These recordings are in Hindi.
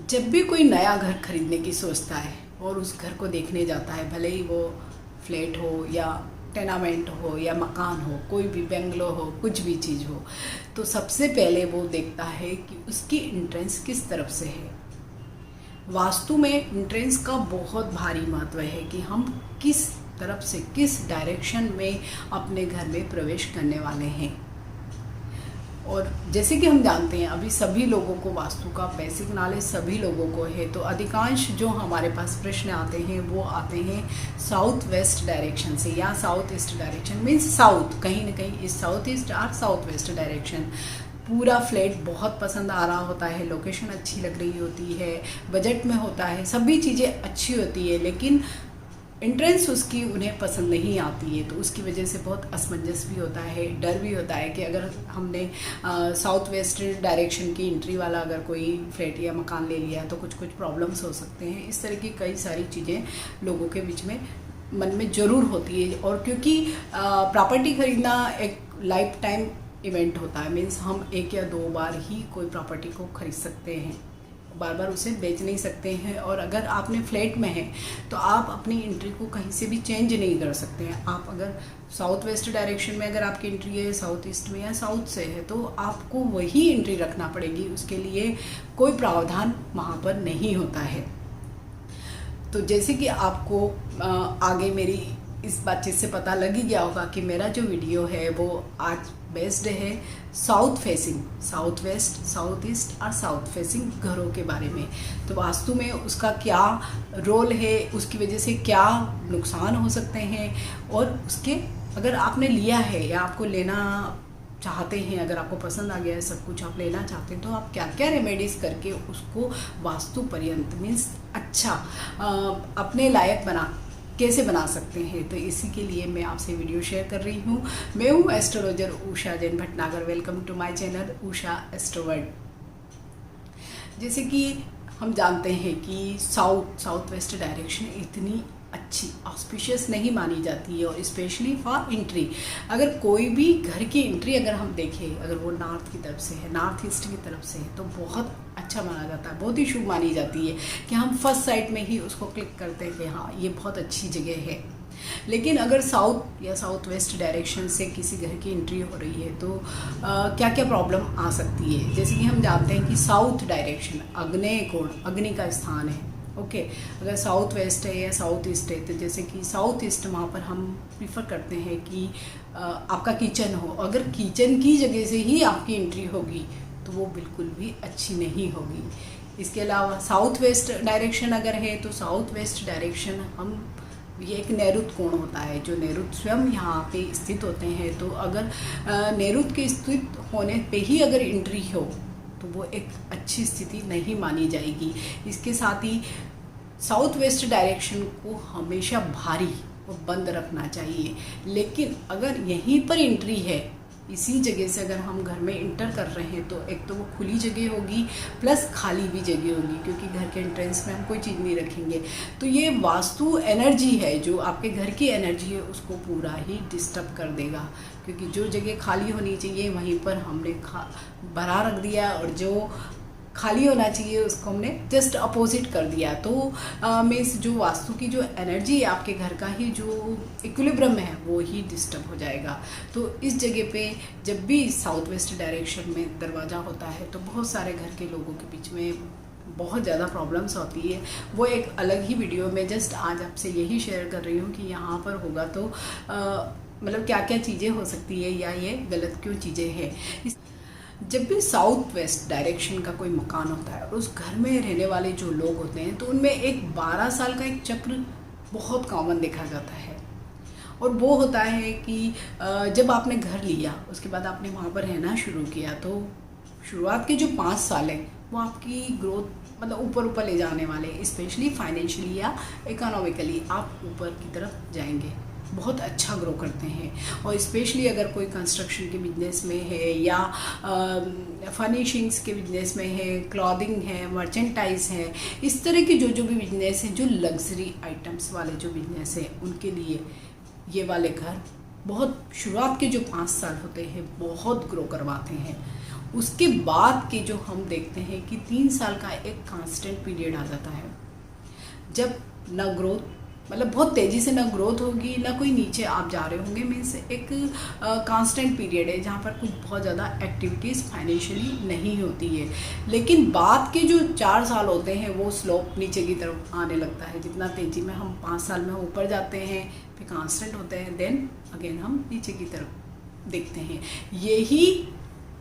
जब भी कोई नया घर खरीदने की सोचता है और उस घर को देखने जाता है, भले ही वो फ्लैट हो या टेनामेंट हो या मकान हो, कोई भी बेंगलो हो, कुछ भी चीज़ हो, तो सबसे पहले वो देखता है कि उसकी एंट्रेंस किस तरफ से है। वास्तु में एंट्रेंस का बहुत भारी महत्व है कि हम किस तरफ से, किस डायरेक्शन में अपने घर में प्रवेश करने वाले हैं। और जैसे कि हम जानते हैं, अभी सभी लोगों को वास्तु का बेसिक नॉलेज सभी लोगों को है, तो अधिकांश जो हमारे पास प्रश्न आते हैं वो आते हैं साउथ वेस्ट डायरेक्शन से या south east direction, means south, कहीं ना कहीं इस साउथ ईस्ट और साउथ वेस्ट डायरेक्शन। पूरा फ्लैट बहुत पसंद आ रहा होता है, लोकेशन अच्छी लग रही होती है, बजट में होता है, सभी चीज़ें अच्छी होती है, लेकिन एंट्रेंस उसकी उन्हें पसंद नहीं आती है। तो उसकी वजह से बहुत असमंजस भी होता है, डर भी होता है कि अगर हमने साउथ वेस्ट डायरेक्शन की एंट्री वाला अगर कोई फ्लैट या मकान ले लिया तो कुछ प्रॉब्लम्स हो सकते हैं। इस तरह की कई सारी चीज़ें लोगों के बीच में मन में ज़रूर होती है। और क्योंकि प्रॉपर्टी खरीदना एक लाइफ टाइम इवेंट होता है, मीन्स हम एक या दो बार ही कोई प्रॉपर्टी को खरीद सकते हैं, बार बार उसे बेच नहीं सकते हैं। और अगर आपने फ्लैट में है तो आप अपनी एंट्री को कहीं से भी चेंज नहीं कर सकते हैं। आप अगर साउथ वेस्ट डायरेक्शन में अगर आपकी एंट्री है, साउथ ईस्ट में या साउथ से है, तो आपको वही एंट्री रखना पड़ेगी, उसके लिए कोई प्रावधान वहाँ पर नहीं होता है। तो जैसे कि आपको आगे मेरी इस बातचीत से पता लग ही गया होगा कि मेरा जो वीडियो है वो आज बेस्ड है south facing, south west, south east और साउथ फेसिंग घरों के बारे में। तो वास्तु में उसका क्या रोल है, उसकी वजह से क्या नुकसान हो सकते हैं, और उसके अगर आपने लिया है या आपको लेना चाहते हैं, अगर आपको पसंद आ गया है सब कुछ, आप लेना चाहते हैं, तो आप क्या क्या रेमेडीज़ करके उसको वास्तु पर्यंत मीन्स अच्छा अपने लायक कैसे बना सकते हैं। तो इसी के लिए मैं आपसे वीडियो शेयर कर रही हूँ। मैं हूँ astrologer Usha Jain Bhatnagar. Welcome to my channel Usha Astroword. जैसे कि हम जानते हैं कि साउथ वेस्ट डायरेक्शन इतनी अच्छी ऑस्पिशियस नहीं मानी जाती है, और स्पेशली फॉर एंट्री। अगर कोई भी घर की एंट्री अगर हम देखें, अगर वो नॉर्थ की तरफ से है, नॉर्थ ईस्ट की तरफ से है, तो बहुत अच्छा माना जाता है, बहुत ही शुभ मानी जाती है कि हम फर्स्ट साइट में ही उसको क्लिक करते हैं कि हाँ ये बहुत अच्छी जगह है। लेकिन अगर साउथ या साउथ वेस्ट डायरेक्शन से किसी घर की एंट्री हो रही है तो क्या क्या प्रॉब्लम आ सकती है। जैसे कि हम जानते हैं कि साउथ डायरेक्शन अग्नेय कोण, अग्नि का स्थान है। ओके, अगर साउथ वेस्ट है या साउथ ईस्ट है, तो जैसे कि साउथ ईस्ट वहाँ पर हम प्रीफर करते हैं कि आपका किचन हो। अगर किचन की जगह से ही आपकी एंट्री होगी तो वो बिल्कुल भी अच्छी नहीं होगी। इसके अलावा साउथ वेस्ट डायरेक्शन अगर है तो साउथ वेस्ट डायरेक्शन हम, ये एक नैऋत कोण होता है, जो नैऋत स्वयं यहाँ पे स्थित होते हैं। तो अगर नैऋत के स्थित होने पे ही अगर एंट्री हो तो वो एक अच्छी स्थिति नहीं मानी जाएगी। इसके साथ ही साउथ वेस्ट डायरेक्शन को हमेशा भारी और बंद रखना चाहिए। लेकिन अगर यहीं पर एंट्री है, इसी जगह से अगर हम घर में इंटर कर रहे हैं, तो एक तो वो खुली जगह होगी प्लस खाली भी जगह होगी, क्योंकि घर के एंट्रेंस में हम कोई चीज़ नहीं रखेंगे। तो ये वास्तु एनर्जी है, जो आपके घर की एनर्जी है उसको पूरा ही डिस्टर्ब कर देगा, क्योंकि जो जगह खाली होनी चाहिए वहीं पर हमने भरा रख दिया, और जो खाली होना चाहिए उसको हमने जस्ट अपोजिट कर दिया। तो मीन्स जो वास्तु की जो एनर्जी है आपके घर का ही जो इक्विलिब्रियम है वो ही डिस्टर्ब हो जाएगा। तो इस जगह पे जब भी साउथ वेस्ट डायरेक्शन में दरवाज़ा होता है तो बहुत सारे घर के लोगों के बीच में बहुत ज़्यादा प्रॉब्लम्स होती है। वो एक अलग ही वीडियो में जस्ट आज आपसे यही शेयर कर रही हूँ कि यहाँ पर होगा तो मतलब क्या क्या चीज़ें हो सकती है या ये गलत क्यों चीज़ें हैं। जब भी साउथ वेस्ट डायरेक्शन का कोई मकान होता है और उस घर में रहने वाले जो लोग होते हैं, तो उनमें एक 12 साल का एक चक्र बहुत कॉमन देखा जाता है। और वो होता है कि जब आपने घर लिया उसके बाद आपने वहाँ पर रहना शुरू किया, तो शुरुआत के जो 5 साल है वो आपकी ग्रोथ मतलब ऊपर ले जाने वाले, स्पेशली फाइनेंशियली या इकोनॉमिकली आप ऊपर की तरफ जाएंगे, बहुत अच्छा ग्रो करते हैं। और स्पेशली अगर कोई कंस्ट्रक्शन के बिजनेस में है या फर्निशिंग्स के बिजनेस में है, क्लॉथिंग है, मर्चेंटाइज है, इस तरह के जो भी बिजनेस हैं, जो लग्जरी आइटम्स वाले जो बिजनेस हैं, उनके लिए ये वाले घर बहुत शुरुआत के जो 5 साल होते हैं बहुत ग्रो करवाते हैं। उसके बाद के जो हम देखते हैं कि 3 साल का एक कांस्टेंट पीरियड आ जाता है, जब ना ग्रोथ, मतलब बहुत तेज़ी से ना ग्रोथ होगी, ना कोई नीचे आप जा रहे होंगे। मीन्स एक कांस्टेंट पीरियड है जहाँ पर कुछ बहुत ज़्यादा एक्टिविटीज़ फाइनेंशियली नहीं होती है। लेकिन बाद के जो 4 साल होते हैं वो स्लोप नीचे की तरफ आने लगता है। जितना तेज़ी में हम 5 साल में ऊपर जाते हैं, फिर कांस्टेंट होते हैं, देन अगेन हम नीचे की तरफ देखते हैं। यही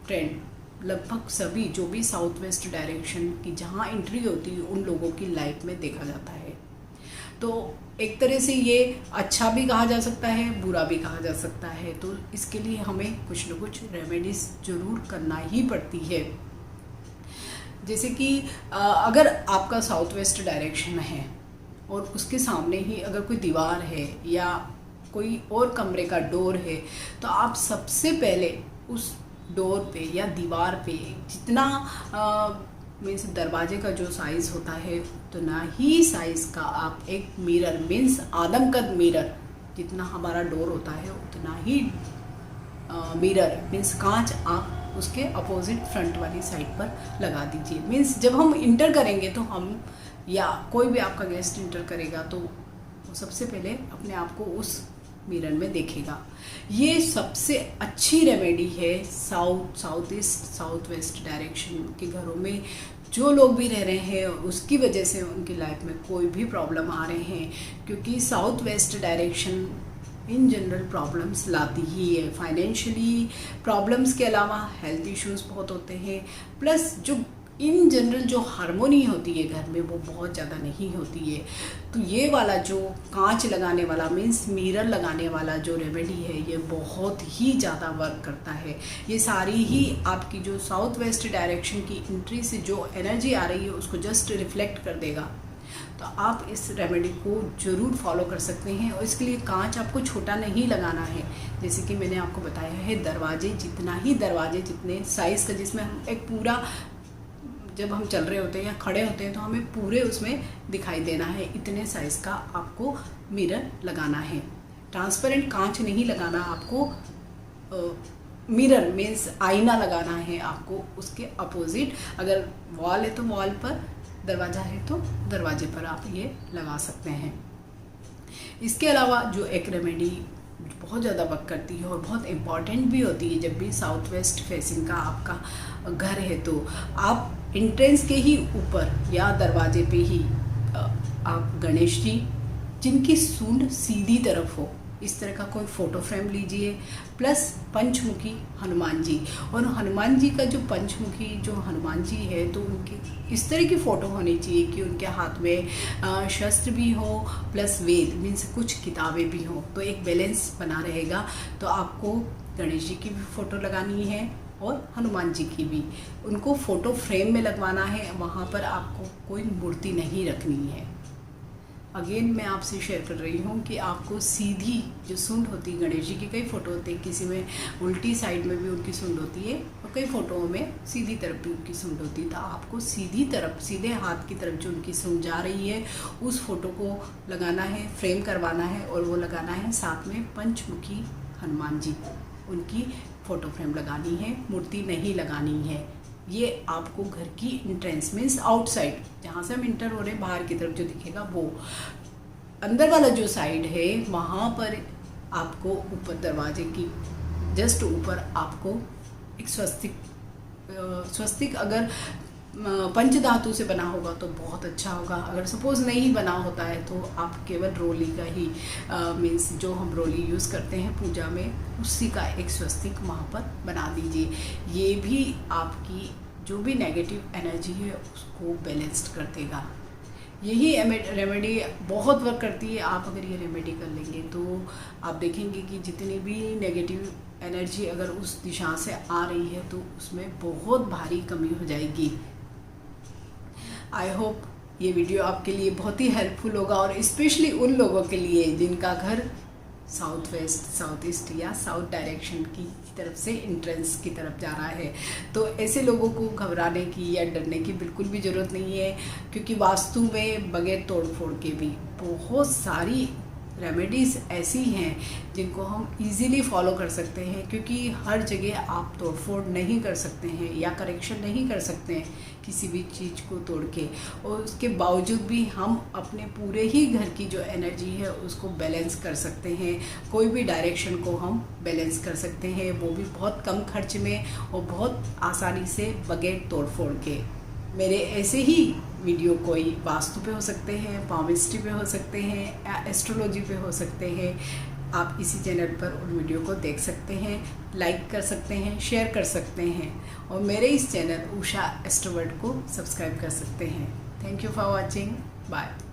ट्रेंड लगभग सभी जो भी साउथ वेस्ट डायरेक्शन की जहाँ एंट्री होती है उन लोगों की लाइफ में देखा जाता है। तो एक तरह से ये अच्छा भी कहा जा सकता है, बुरा भी कहा जा सकता है। तो इसके लिए हमें कुछ न कुछ रेमेडीज़ ज़रूर करना ही पड़ती है। जैसे कि अगर आपका साउथ वेस्ट डायरेक्शन है और उसके सामने ही अगर कोई दीवार है या कोई और कमरे का डोर है, तो आप सबसे पहले उस डोर पे या दीवार पे जितना मीन्स दरवाजे का जो साइज़ होता है उतना ही साइज़ का आप एक मिरर, मीन्स आदमकद मिरर, जितना हमारा डोर होता है उतना ही मिरर मीन्स कांच आप उसके अपोजिट फ्रंट वाली साइड पर लगा दीजिए। मीन्स जब हम इंटर करेंगे तो हम या कोई भी आपका गेस्ट इंटर करेगा तो वो सबसे पहले अपने आप को उस मिरर में देखेगा। ये सबसे अच्छी रेमेडी है south east south west direction के घरों में जो लोग भी रह रहे हैं उसकी वजह से उनकी लाइफ में कोई भी प्रॉब्लम आ रहे हैं, क्योंकि south west direction in general problems लाती ही है। फाइनेंशियली प्रॉब्लम्स के अलावा हेल्थ इश्यूज बहुत होते हैं, प्लस जो इन जनरल जो हार्मोनी होती है घर में वो बहुत ज़्यादा नहीं होती है। तो ये वाला जो कांच लगाने वाला मीन्स मिरर लगाने वाला जो रेमेडी है ये बहुत ही ज़्यादा वर्क करता है। ये सारी ही आपकी जो साउथ वेस्ट डायरेक्शन की एंट्री से जो एनर्जी आ रही है उसको जस्ट रिफ्लेक्ट कर देगा। तो आप इस रेमेडी को ज़रूर फॉलो कर सकते हैं। और इसके लिए कांच आपको छोटा नहीं लगाना है, जैसे कि मैंने आपको बताया है दरवाजे जितने साइज़ का, जिसमें हम एक पूरा जब हम चल रहे होते हैं या खड़े होते हैं तो हमें पूरे उसमें दिखाई देना है, इतने साइज़ का आपको मिरर लगाना है। ट्रांसपेरेंट कांच नहीं लगाना आपको, मिरर मीन्स आईना लगाना है आपको उसके अपोजिट। अगर वॉल है तो वॉल पर, दरवाज़ा है तो दरवाजे पर आप ये लगा सकते हैं। इसके अलावा जो एक रेमेडी बहुत ज़्यादा वर्क करती है और बहुत इम्पॉर्टेंट भी होती है, जब भी साउथ वेस्ट फेसिंग का आपका घर है तो आप एंट्रेंस के ही ऊपर या दरवाजे पे ही आप गणेश जी जिनकी सूंड सीधी तरफ हो इस तरह का कोई फ़ोटो फ्रेम लीजिए, प्लस पंचमुखी हनुमान जी। और हनुमान जी का जो पंचमुखी जो हनुमान जी है तो उनकी इस तरह की फ़ोटो होनी चाहिए कि उनके हाथ में शस्त्र भी हो प्लस वेद मीन्स कुछ किताबें भी हो, तो एक बैलेंस बना रहेगा। तो आपको गणेश जी की भी फ़ोटो लगानी है और हनुमान जी की भी, उनको फ़ोटो फ्रेम में लगवाना है। वहाँ पर आपको कोई मूर्ति नहीं रखनी है। अगेन मैं आपसे शेयर कर रही हूँ कि आपको सीधी जो सूंड होती है, गणेश जी की कई फ़ोटो होते हैं, किसी में उल्टी साइड में भी उनकी सूंड होती है और कई फ़ोटोओं में सीधी तरफ भी उनकी सूंड होती है। तो आपको सीधी तरफ, सीधे हाथ की तरफ जो उनकी सूंड जा रही है उस फ़ोटो को लगाना है, फ्रेम करवाना है और वो लगाना है साथ में पंचमुखी हनुमान जी, उनकी फ़ोटो फ्रेम लगानी है, मूर्ति नहीं लगानी है। ये आपको घर की एंट्रेंस मीन्स आउटसाइड जहाँ से हम इंटर हो रहे हैं बाहर की तरफ जो दिखेगा वो, अंदर वाला जो साइड है वहाँ पर आपको ऊपर दरवाजे की जस्ट ऊपर आपको एक स्वस्तिक अगर पंचधातु से बना होगा तो बहुत अच्छा होगा। अगर सपोज़ नहीं बना होता है तो आप केवल रोली का ही मीन्स जो हम रोली यूज़ करते हैं पूजा में उसी का एक स्वस्तिक वहाँ पर बना दीजिए। ये भी आपकी जो भी नेगेटिव एनर्जी है उसको बैलेंस्ड कर देगा। यही रेमेडी बहुत वर्क करती है। आप अगर ये रेमेडी कर लेंगे तो आप देखेंगे कि जितनी भी नेगेटिव एनर्जी अगर उस दिशा से आ रही है तो उसमें बहुत भारी कमी हो जाएगी। आई होप ये वीडियो आपके लिए बहुत ही हेल्पफुल होगा और स्पेशली उन लोगों के लिए जिनका घर साउथ वेस्ट, साउथ ईस्ट या साउथ डायरेक्शन की तरफ से एंट्रेंस की तरफ जा रहा है। तो ऐसे लोगों को घबराने की या डरने की बिल्कुल भी ज़रूरत नहीं है, क्योंकि वास्तु में बगैर तोड़ फोड़ के भी बहुत सारी रेमेडीज़ ऐसी हैं जिनको हम इजीली फॉलो कर सकते हैं, क्योंकि हर जगह आप तोड़फोड़ नहीं कर सकते हैं या करेक्शन नहीं कर सकते हैं किसी भी चीज़ को तोड़ के, और उसके बावजूद भी हम अपने पूरे ही घर की जो एनर्जी है उसको बैलेंस कर सकते हैं। कोई भी डायरेक्शन को हम बैलेंस कर सकते हैं, वो भी बहुत कम खर्च में और बहुत आसानी से, बगैर तोड़फोड़ के। मेरे ऐसे ही वीडियो कोई वास्तु पे हो सकते हैं, पामिस्ट्री पे हो सकते हैं या एस्ट्रोलॉजी पे हो सकते हैं। आप इसी चैनल पर उन वीडियो को देख सकते हैं, लाइक कर सकते हैं, शेयर कर सकते हैं, और मेरे इस चैनल उषा एस्ट्रोवर्ड को सब्सक्राइब कर सकते हैं। Thank you for watching. Bye.